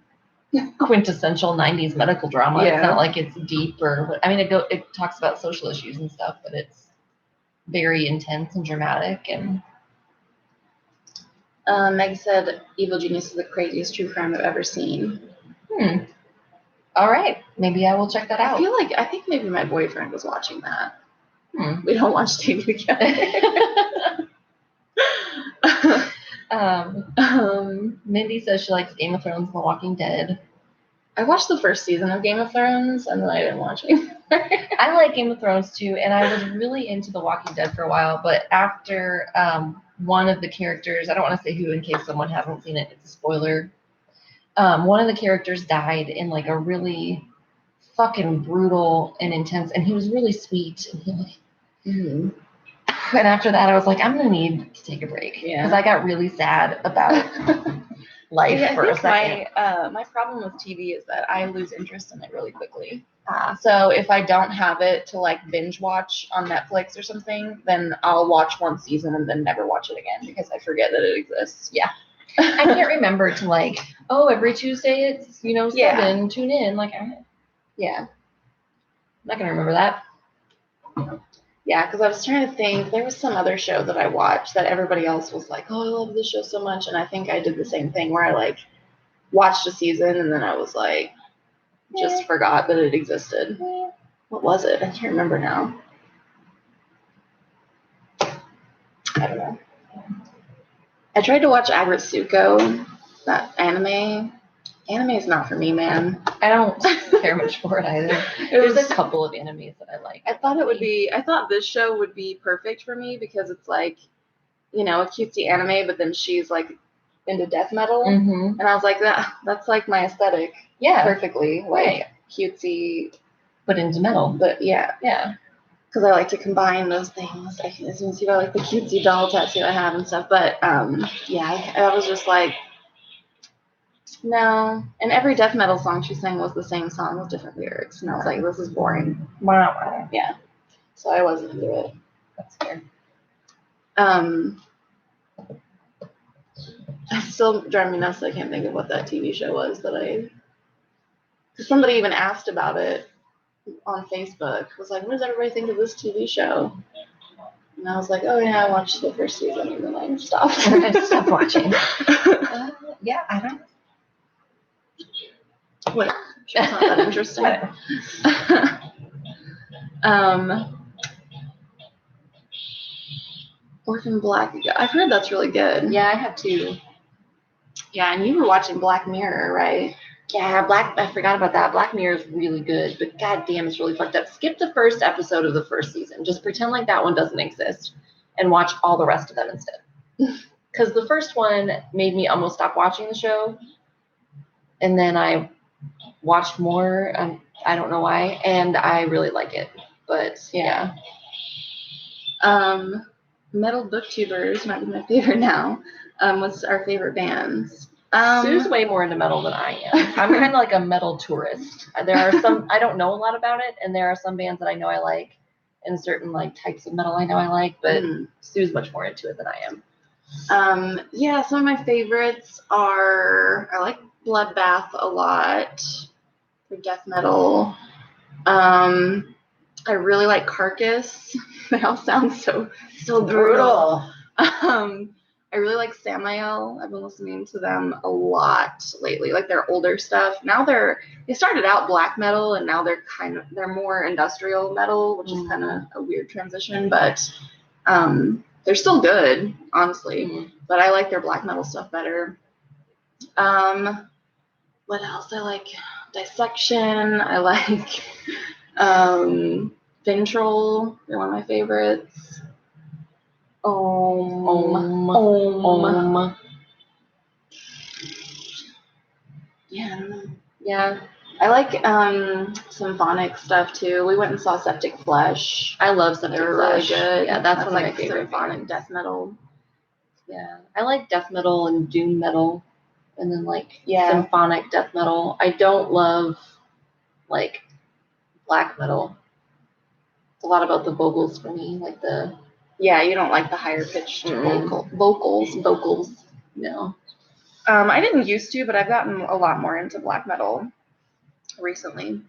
quintessential 90s medical drama. Yeah. It's not like it's deep or, I mean, it talks about social issues and stuff, but it's very intense and dramatic. And Meg said Evil Genius is the craziest true crime I've ever seen. All right, maybe I will check that out. I think maybe my boyfriend was watching that. We don't watch TV together. Mindy says she likes Game of Thrones and The Walking Dead. I watched the first season of Game of Thrones and then I didn't watch it. I like Game of Thrones too, and I was really into The Walking Dead for a while, but after one of the characters, I don't want to say who in case someone hasn't seen it, it's a spoiler. One of the characters died in like a really fucking brutal and intense, and he was really sweet. And after that, I was like, I'm gonna need to take a break because I got really sad about life for a second. My problem with TV is that I lose interest in it really quickly. So if I don't have it to like binge watch on Netflix or something, then I'll watch one season and then never watch it again because I forget that it exists. Yeah. I can't remember to like, oh, every Tuesday it's 7, Yeah. tune in. Like, yeah, I'm not gonna remember that. Yeah, because I was trying to think. There was some other show that I watched that everybody else was like, "Oh, I love this show so much," and I think I did the same thing where I like watched a season and then I was like, just forgot that it existed. What was it? I can't remember now. I don't know. I tried to watch Agretsuko, that anime. Anime is not for me, man. I don't care much for it either. There's a couple of animes that I like. I thought this show would be perfect for me because it's like, a cutesy anime, but then she's like into death metal. Mm-hmm. And I was like, that's like my aesthetic. Yeah. Perfectly. Like cutesy. But into metal. But yeah. Yeah. Because I like to combine those things. As you can see by like the cutesy doll tattoo I have and stuff. But yeah, I was just like, no. And every death metal song she sang was the same song with different lyrics. And I was like, this is boring. Wow. Yeah. So I wasn't into it. That's fair. It's still driving me nuts that I can't think of what that TV show was because somebody even asked about it on Facebook. Was like, what does everybody think of this TV show? And I was like, oh yeah, I watched the first season and then I stopped. Stop watching. Yeah, I don't. Whatever. It's not that interesting. Orphan Black. I've heard that's really good. Yeah, I have too. Yeah, and you were watching Black Mirror, right? Yeah, I forgot about that. Black Mirror is really good, but goddamn, it's really fucked up. Skip the first episode of the first season. Just pretend like that one doesn't exist and watch all the rest of them instead. Because the first one made me almost stop watching the show. And then I watched more. I don't know why. And I really like it. But yeah. Metal Booktubers might be my favorite now. What's our favorite bands? Sue's way more into metal than I am. I'm kind of like a metal tourist. There are some, I don't know a lot about it, and there are some bands that I know I like, and certain like types of metal I know I like, but Sue's much more into it than I am. Yeah, some of my favorites are, I like Bloodbath a lot for death metal. I really like Carcass. They all sound so brutal. I really like Samael. I've been listening to them a lot lately, like their older stuff. Now they started out black metal and now they're more industrial metal, which is kind of a weird transition, but they're still good, honestly. But I like their black metal stuff better. What else? I like Dissection. I like Vintrol. They're one of my favorites. Yeah, I don't know. Yeah. I like symphonic stuff too. We went and saw Septic Flesh. I love Septic Flesh. Really good. Yeah, that's one of my favorite symphonic death metal. Yeah. I like death metal and doom metal. And then symphonic death metal. I don't love like black metal. It's a lot about the vocals for me, like the. Yeah, you don't like the higher pitched vocals. No. I didn't used to, but I've gotten a lot more into black metal recently,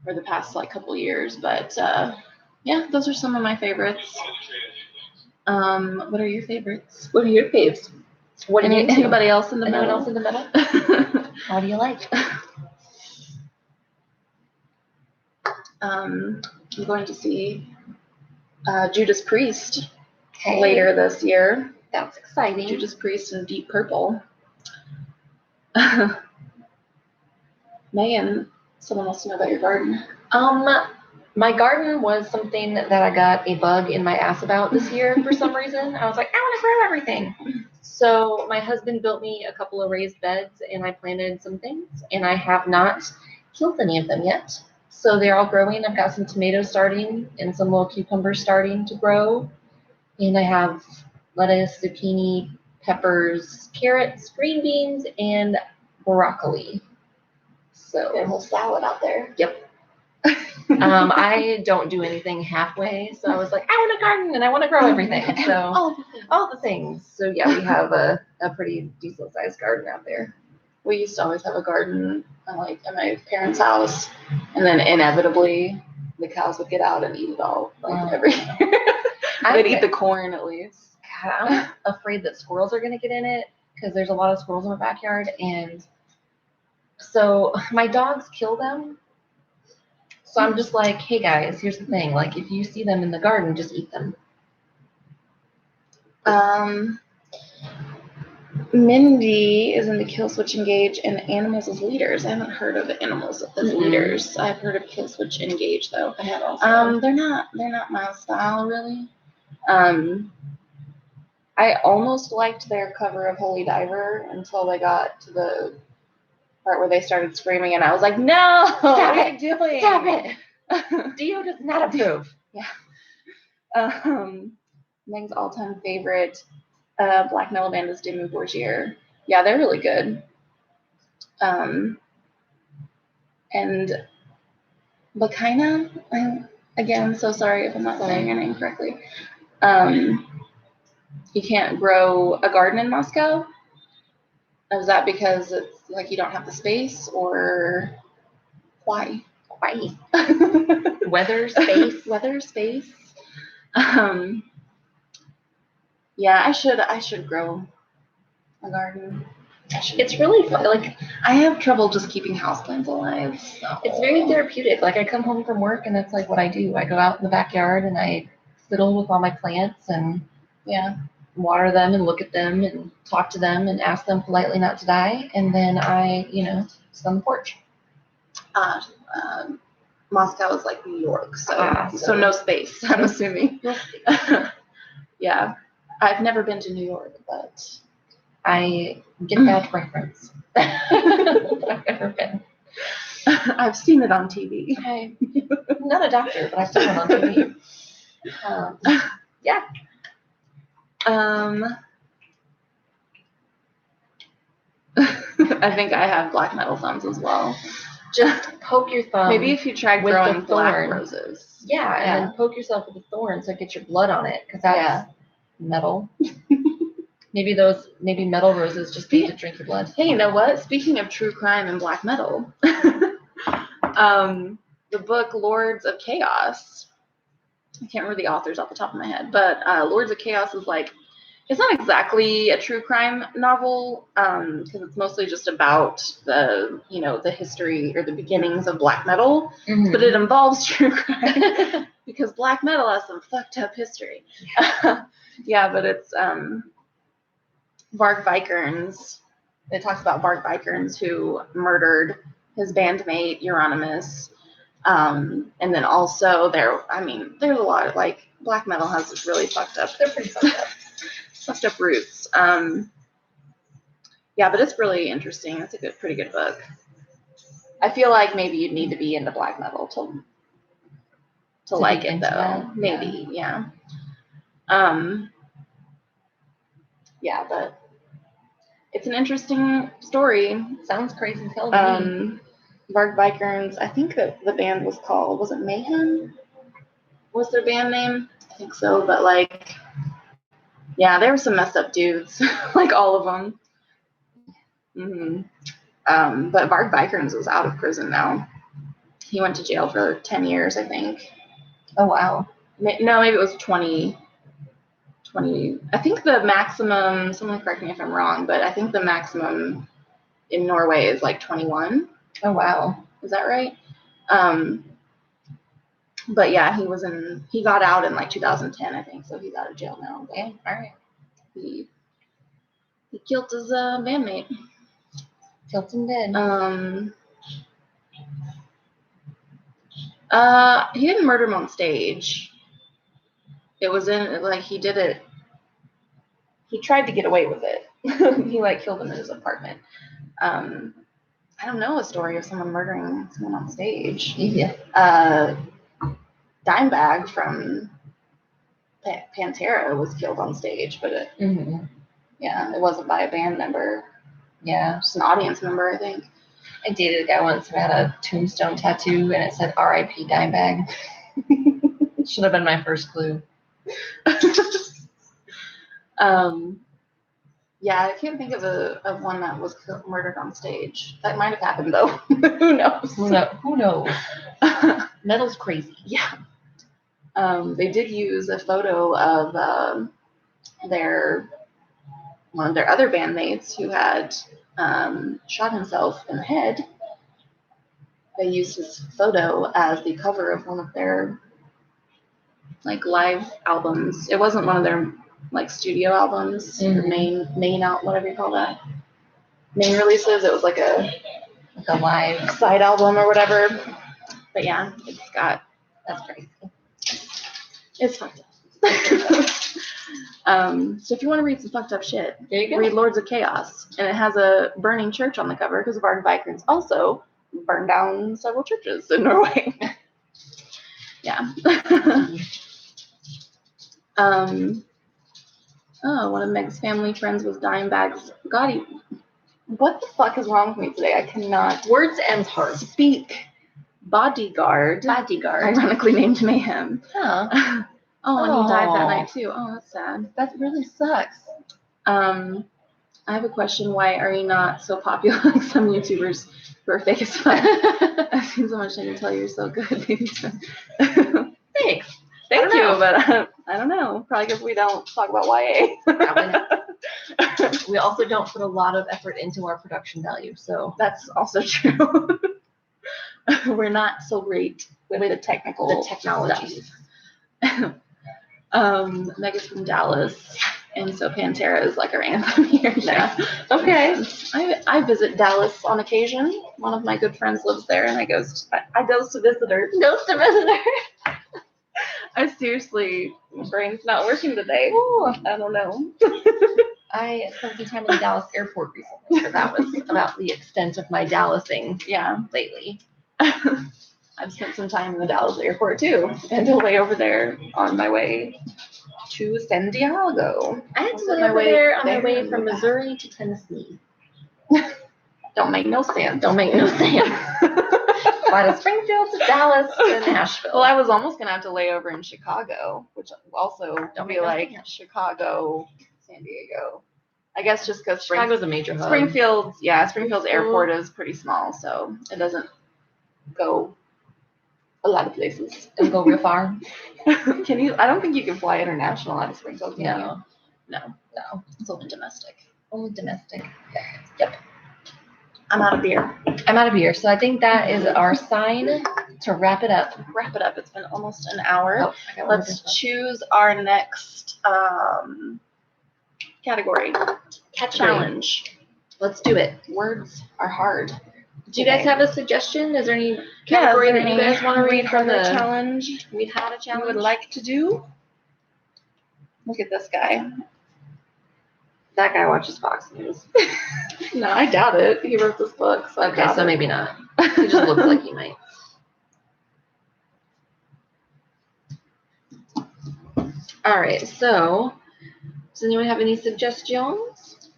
for the past couple years. But yeah, those are some of my favorites. What are your favorites? What are your faves? What do anybody else in the Anyone metal? else in the metal? How do you like? I'm going to see Judas Priest later this year. That's exciting. Judas Priest in Deep Purple. Megan, someone wants to know about your garden. My garden was something that I got a bug in my ass about this year for some reason. I was like, I want to grow everything. So my husband built me a couple of raised beds and I planted some things and I have not killed any of them yet. So they're all growing. I've got some tomatoes starting and some little cucumbers starting to grow. And I have lettuce, zucchini, peppers, carrots, green beans, and broccoli. So a whole salad out there. Yep. I don't do anything halfway, so I was like, I want a garden and I want to grow everything. So all the things. So yeah, we have a pretty decent sized garden out there. We used to always have a garden like at my parents' house, and then inevitably the cows would get out and eat it all every year. They'd eat the corn at least. God, I'm afraid that squirrels are going to get in it because there's a lot of squirrels in my backyard, and so my dogs kill them. So I'm just like, hey guys, here's the thing. Like, if you see them in the garden, just eat them. Mindy is in the kill switch engage and animals as leaders. I haven't heard of animals as leaders. I've heard of kill switch engage though. I have also. They're not my style really. I almost liked their cover of Holy Diver until they got to the part where they started screaming, and I was like, no, what are you doing? Stop it. Dio does not approve. Yeah. Meng's all-time favorite black metal band is Dimmu Borgir. Yeah, they're really good. And Bakaina, again, so sorry if I'm not saying your name correctly. You can't grow a garden in Moscow? Is that because it's like you don't have the space, or why? Weather, space. Yeah, I should grow a garden. It's really fun. Like, I have trouble just keeping houseplants alive. So. It's very therapeutic. Like, I come home from work and that's like what I do. I go out in the backyard and I fiddle with all my plants and water them and look at them and talk to them and ask them politely not to die. And then I, sit on the porch. Moscow is like New York, so no space, I'm assuming. Yeah. I've never been to New York, but I get that reference. I've never been. I've seen it on TV. I'm not a doctor, but I've seen it on TV. Yeah. I think I have black metal thumbs as well. Just poke your thumb. Maybe if you try growing black roses. Yeah, and then poke yourself with a thorn so get your blood on it, because that's metal. Maybe metal roses just need to drink your blood. Hey, you know what? Speaking of true crime and black metal, the book Lords of Chaos, I can't remember the authors off the top of my head, but Lords of Chaos is like, it's not exactly a true crime novel, because it's mostly just about the history or the beginnings of black metal, but it involves true crime because black metal has some fucked up history. Yeah, but it's Varg Vikernes. It talks about Varg Vikernes, who murdered his bandmate Euronymous. And then also there's a lot of like black metal has this really fucked up. They're pretty fucked up roots. Yeah, but it's really interesting. It's a pretty good book. I feel like maybe you'd need to be into black metal to like it though. That. Maybe, yeah. Yeah, but it's an interesting story. Sounds crazy as hell to me. Varg Vikernes, I think that the band was it Mayhem? Was their band name? I think so, but like, yeah, there were some messed up dudes, like all of them. But Varg Vikernes is out of prison now. He went to jail for 10 years, I think. Oh, wow. No, maybe it was 20. I think the maximum, someone correct me if I'm wrong, but I think the maximum in Norway is like 21. Oh, wow. Is that right? But yeah, he got out in like 2010, I think, so he's out of jail now. Okay, all right. He killed his bandmate. Killed him dead. He didn't murder him on stage. It was he did it. He tried to get away with it. He killed him in his apartment. I don't know a story of someone murdering someone on stage. Yeah. Dimebag from Pantera was killed on stage, but it wasn't by a band member. Yeah, just an audience member, I think. I dated a guy once who had a tombstone tattoo and it said R.I.P. Dimebag. Should have been my first clue. Yeah, I can't think of one that was murdered on stage. That might have happened though. Who knows? Who knows? Metal's crazy. Yeah. They did use a photo of one of their other bandmates who had shot himself in the head. They used his photo as the cover of one of their like live albums. It wasn't one of their like studio albums, or main out, whatever you call that. Main releases. It was like a live side album or whatever. But yeah, that's crazy. It's fucked up. So if you want to read some fucked up shit, There you go. read Lords of Chaos, and it has a burning church on the cover because Varg Vikernes also burned down several churches in Norway. Yeah. One of Meg's family friends was Dimebag's Gotti. What the fuck is wrong with me today? I cannot Words ends hard. speak. Bodyguard. Ironically named Mayhem. Huh. And he died that night too. Oh, that's sad. That really sucks. I have a question. Why are you not so popular like some YouTubers who are fake as fuck? I've seen so much I can tell you're so good. Thanks. Thank you, but I don't know. Probably because we don't talk about YA. We also don't put a lot of effort into our production value, so that's also true. We're not so great with the technology. Meg is from Dallas, and so Pantera is like our anthem here now. Okay. I visit Dallas on occasion. One of my good friends lives there, and I goes to visit her. I seriously, my brain's not working today. Ooh. I don't know. I spent some time in the Dallas airport recently, so that was about the extent of my Dallasing lately. I've spent some time in the Dallas airport too, and a layover there on my way to San Diego. I had to lay over there on my way from Missouri to Tennessee. Don't make no sense. Fly to Springfield to Dallas to Nashville. Well, I was almost gonna have to lay over in Chicago, which also Don't be be like Chicago, San Diego. I guess just because Chicago's a major hub. Springfield's airport is pretty small, so it doesn't go a lot of places. Doesn't go real far. Can you? I don't think you can fly international out of Springfield. Can No. you? No. It's only domestic. Yep. I'm out of beer. So I think that is our sign to wrap it up. It's been almost an hour. Oh, Let's choose our next category. Challenge. Let's do it. Words are hard. Do you guys have a suggestion? Is there any category that you guys want to read from the challenge? We've had a challenge. You would like to do? Look at this guy. That guy watches Fox News. No, I doubt it. He wrote this book, so okay, so maybe not. He just looks like he might. All right. So, does anyone have any suggestions?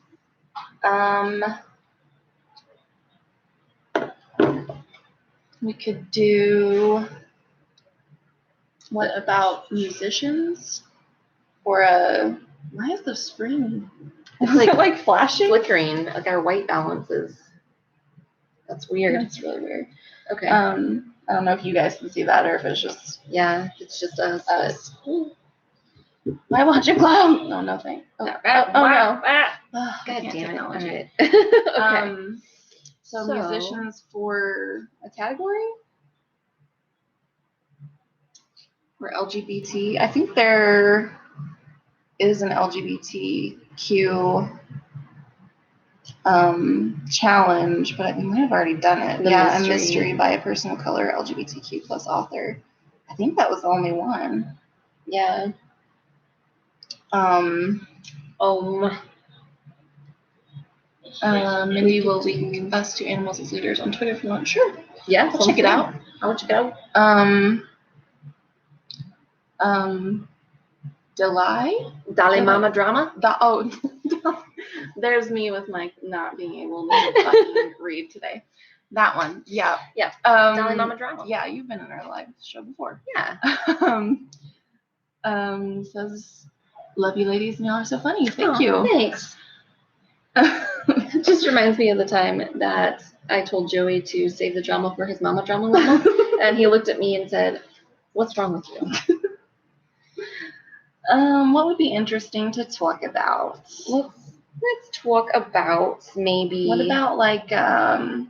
We could do. What about musicians? Or a. Why is the screen? It's like flashing? Flickering. Like our white balances. That's weird. That's really weird. Okay. I don't know if you guys can see that or if it's just. Yeah, it's just us. My watching cloud. No, nothing. Oh, no. God damn it. All right. Okay. So musicians for a category? For LGBT? I think there is an LGBTQ challenge, but I might have already done it. A mystery by a person of color, LGBTQ plus author. I think that was the only one. Yeah. Maybe we can confess to animals as leaders on Twitter if you want. Sure. Yeah, I'll check it out. I'll check it out. Dalai Mama drama? There's me with my not being able to fucking read today. That one. Yeah. Yeah. Um, Dolly Mama Drama. Yeah, you've been in our live show before. Yeah. Says, love you ladies and y'all are so funny. Thank you. Thanks. It just reminds me of the time that I told Joey to save the drama for his mama drama, and he looked at me and said, "What's wrong with you?" What would be interesting to talk about? Let's talk about maybe. What about like a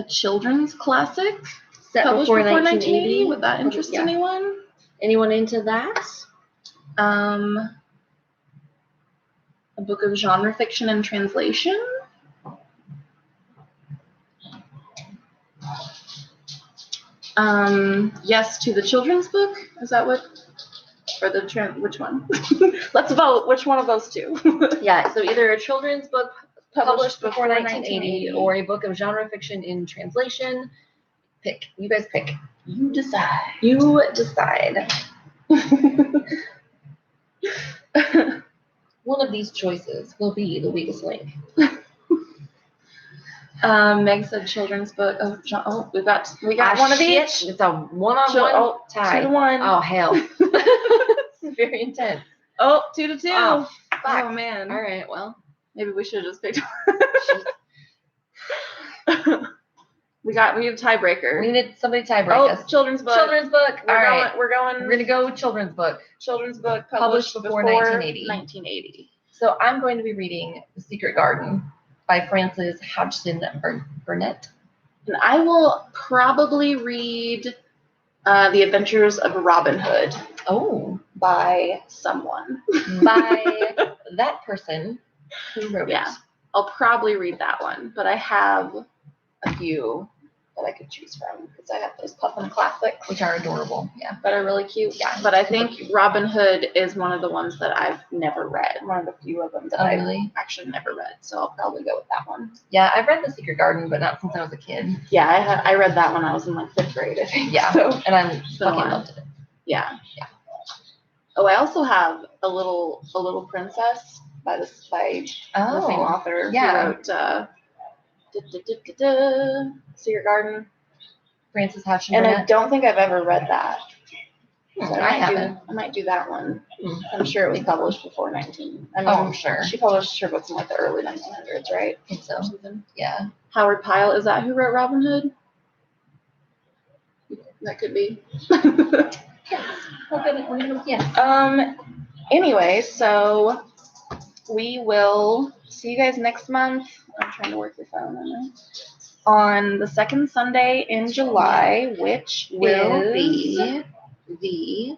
children's classic set published before before 1980? Would that interest anyone? Anyone into that? A book of genre fiction and translation. Yes to the children's book. Is that what? Or which one? Let's vote. Which one of those two? Yeah. So either a children's book published before 1980 or a book of genre fiction in translation. Pick. You guys pick. You decide. You decide. One of these choices will be the weakest link. Meg said children's book. Oh, we got one of each. It's a one-on-one tie. 2-1. Oh hell. This is very intense. Oh, 2-2. Oh, fuck. Oh man. All right. Well, maybe we should have just picked one. We have tiebreaker. We need somebody tiebreak us. Children's book. Children's book. All right. We're gonna go with children's book. Children's book published before 1980. 1980. So I'm going to be reading The Secret Garden by Frances Hodgson Burnett. And I will probably read The Adventures of Robin Hood. Oh. By someone. By that person who wrote it. I'll probably read that one, but I have a few that I could choose from because I have those Puffin classics, which are adorable. Yeah, that are really cute. Yeah, but I think Robin Hood is one of the ones that I've never read. One of the few of them that I've actually never read. So I'll probably go with that one. Yeah, I've read The Secret Garden, but not since I was a kid. Yeah, I read that when I was in like 5th grade, I think. Yeah, so, and I fucking loved it. Yeah. Oh, I also have a little princess by the same author who wrote Secret Garden. Frances Hodgson And Burnett. I don't think I've ever read that. So I haven't. I might do that one. I'm sure it was published before 19. I'm sure. She published her books in like the early 1900s, right? I think so. Yeah. Howard Pyle, is that who wrote Robin Hood? That could be. Yes. Anyway, so we will see you guys next month. I'm trying to work your phone on the second Sunday in July, which will be the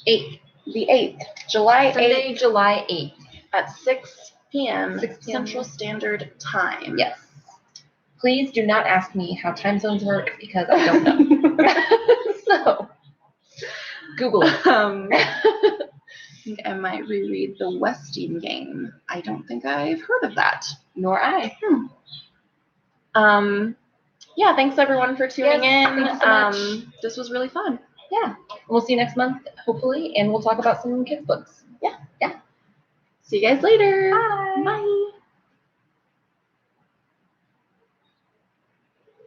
8th. The 8th. July 8th. Sunday, July 8th. At 6 p.m. 6 p.m. Central Standard Time. Yes. Please do not ask me how time zones work because I don't know. So, Google it. I think I might reread the Westing Game. I don't think I've heard of that. Nor I. Yeah, thanks everyone for tuning in. Thanks so much. This was really fun. Yeah. We'll see you next month, hopefully, and we'll talk about some kids' books. Yeah. See you guys later. Bye. Bye.